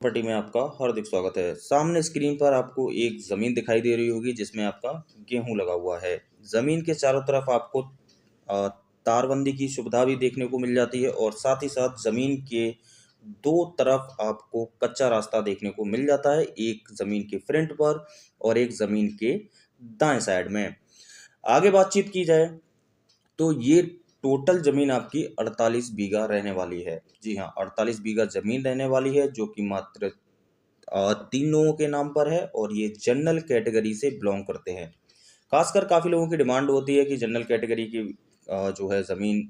Property में आपका हार्दिक स्वागत है। सामने स्क्रीन पर आपको एक ज़मीन दिखाई दे रही होगी जिसमें आपका गेहूं लगा हुआ है। ज़मीन के चारों तरफ आपको अ, तारबंदी की सुविधा भी देखने को मिल जाती है और साथ ही साथ ज़मीन के दो तरफ आपको कच्चा रास्ता देखने को मिल जाता है, एक ज़मीन के फ्रंट पर और एक ज़मीन के दाएं साइड में। आगे बातचीत की जाए तो ये टोटल ज़मीन आपकी 48 बीघा रहने वाली है। जी हाँ, 48 बीघा ज़मीन रहने वाली है जो कि मात्र 3 लोगों के नाम पर है और ये जनरल कैटेगरी से बिलोंग करते हैं। खासकर काफ़ी लोगों की डिमांड होती है कि जनरल कैटेगरी की जो है ज़मीन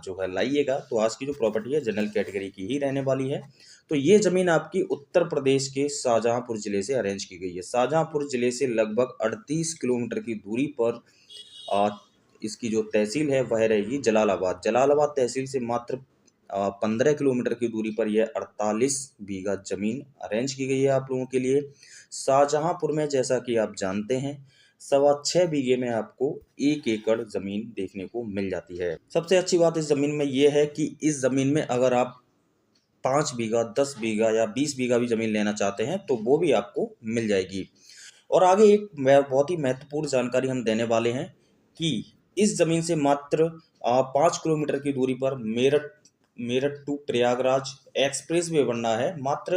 जो है लाइएगा, तो आज की जो प्रॉपर्टी है जनरल कैटेगरी की ही रहने वाली है। तो ये ज़मीन आपकी उत्तर प्रदेश के शाहजहाँपुर ज़िले से अरेंज की गई है। शाहजहाँपुर ज़िले से लगभग 38 किलोमीटर की दूरी पर अ, इसकी जो तहसील है वह रहेगी जलालाबाद। जलालाबाद तहसील से मात्र 15 किलोमीटर की दूरी पर यह 48 बीघा ज़मीन अरेंज की गई है आप लोगों के लिए। शाहजहाँपुर में जैसा कि आप जानते हैं 6.25 बीघे में आपको 1 एकड़ ज़मीन देखने को मिल जाती है। सबसे अच्छी बात इस ज़मीन में ये है कि इस ज़मीन में अगर आप 5 बीघा, 10 बीघा या 20 बीघा भी ज़मीन लेना चाहते हैं तो वो भी आपको मिल जाएगी। और आगे एक बहुत ही महत्वपूर्ण जानकारी हम देने वाले हैं कि इस ज़मीन से मात्र 5 किलोमीटर की दूरी पर Meerut Meerut to Prayagraj expressway बनना है, मात्र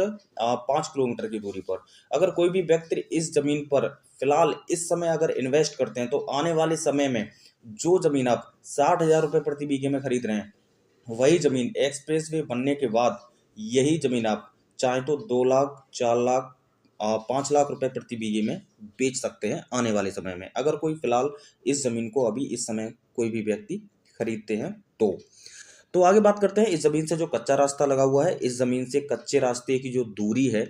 5 किलोमीटर की दूरी पर। अगर कोई भी व्यक्ति इस ज़मीन पर फिलहाल इस समय अगर इन्वेस्ट करते हैं तो आने वाले समय में जो ज़मीन आप 60,000 रुपये प्रति बीघे में खरीद रहे हैं, वही ज़मीन एक्सप्रेस वे बनने के बाद यही ज़मीन आप चाहें तो 2 लाख, 4 लाख, 5 लाख रुपए प्रति बीघे में बेच सकते हैं आने वाले समय में, अगर कोई फिलहाल इस ज़मीन को अभी इस समय कोई भी व्यक्ति खरीदते हैं तो आगे बात करते हैं इस ज़मीन से जो कच्चा रास्ता लगा हुआ है। इस ज़मीन से कच्चे रास्ते की जो दूरी है,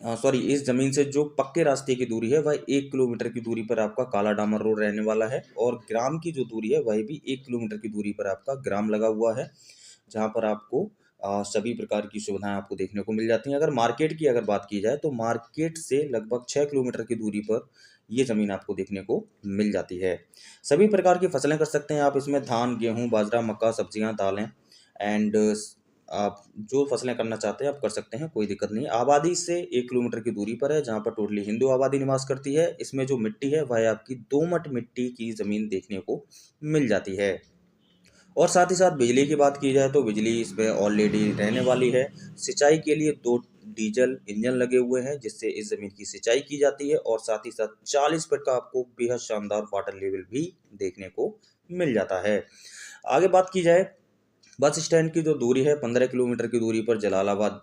सॉरी, इस ज़मीन से जो पक्के रास्ते की दूरी है वह 1 किलोमीटर की दूरी पर आपका काला डामर रोड रहने वाला है और ग्राम की जो दूरी है वह भी 1 किलोमीटर की दूरी पर आपका ग्राम लगा हुआ है, जहाँ पर आपको सभी प्रकार की सुविधाएं आपको देखने को मिल जाती हैं। अगर मार्केट की अगर बात की जाए तो मार्केट से लगभग 6 किलोमीटर की दूरी पर ये ज़मीन आपको देखने को मिल जाती है। सभी प्रकार की फसलें कर सकते हैं आप इसमें, धान, गेहूँ, बाजरा, मक्का, सब्जियाँ, दालें एंड आप जो फसलें करना चाहते हैं आप कर सकते हैं, कोई दिक्कत नहीं। आबादी से 1 किलोमीटर की दूरी पर है जहाँ पर टोटली हिंदू आबादी निवास करती है। इसमें जो मिट्टी है वह आपकी दोमट मिट्टी की ज़मीन देखने को मिल जाती है। और साथ ही साथ बिजली की बात की जाए तो बिजली इसमें ऑलरेडी रहने वाली है। सिंचाई के लिए 2 डीजल इंजन लगे हुए हैं जिससे इस ज़मीन की सिंचाई की जाती है और साथ ही साथ 40 फीट का आपको बेहद शानदार वाटर लेवल भी देखने को मिल जाता है। आगे बात की जाए बस स्टैंड की जो दूरी है 15 किलोमीटर की दूरी पर जलालाबाद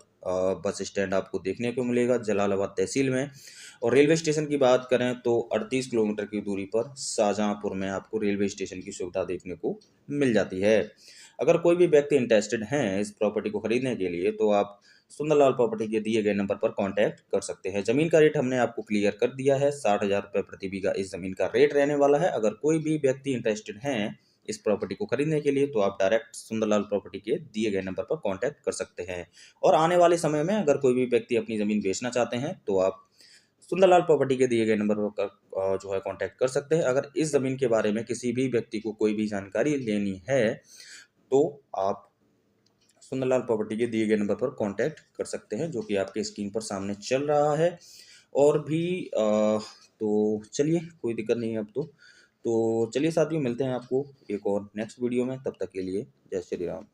बस स्टैंड आपको देखने को मिलेगा जलालाबाद तहसील में। और रेलवे स्टेशन की बात करें तो 38 किलोमीटर की दूरी पर शाहजहाँपुर में आपको रेलवे स्टेशन की सुविधा देखने को मिल जाती है। अगर कोई भी व्यक्ति इंटरेस्टेड हैं इस प्रॉपर्टी को खरीदने के लिए तो आप सुंदरलाल प्रॉपर्टी के दिए गए नंबर पर कांटेक्ट कर सकते हैं। ज़मीन का रेट हमने आपको क्लियर कर दिया है, 60,000 रुपये प्रति बीघा इस ज़मीन का रेट रहने वाला है। अगर कोई भी व्यक्ति इंटरेस्टेड हैं इस प्रॉपर्टी को खरीदने के लिए तो आप डायरेक्ट सुंदरलाल प्रॉपर्टी के दिए गए नंबर पर कांटेक्ट कर सकते हैं। और आने वाले समय में अगर कोई भी व्यक्ति अपनी ज़मीन बेचना चाहते हैं तो आप सुंदरलाल प्रॉपर्टी के दिए गए नंबर पर जो है कांटेक्ट कर सकते हैं। अगर इस ज़मीन के बारे में किसी भी व्यक्ति को कोई भी जानकारी लेनी है तो आप सुंदरलाल प्रॉपर्टी के दिए गए नंबर पर कांटेक्ट कर सकते हैं जो कि आपके स्क्रीन पर सामने चल रहा है। और भी तो चलिए, कोई दिक्कत नहीं है अब तो चलिए साथियों, मिलते हैं आपको एक और नेक्स्ट वीडियो में। तब तक के लिए जय श्री राम।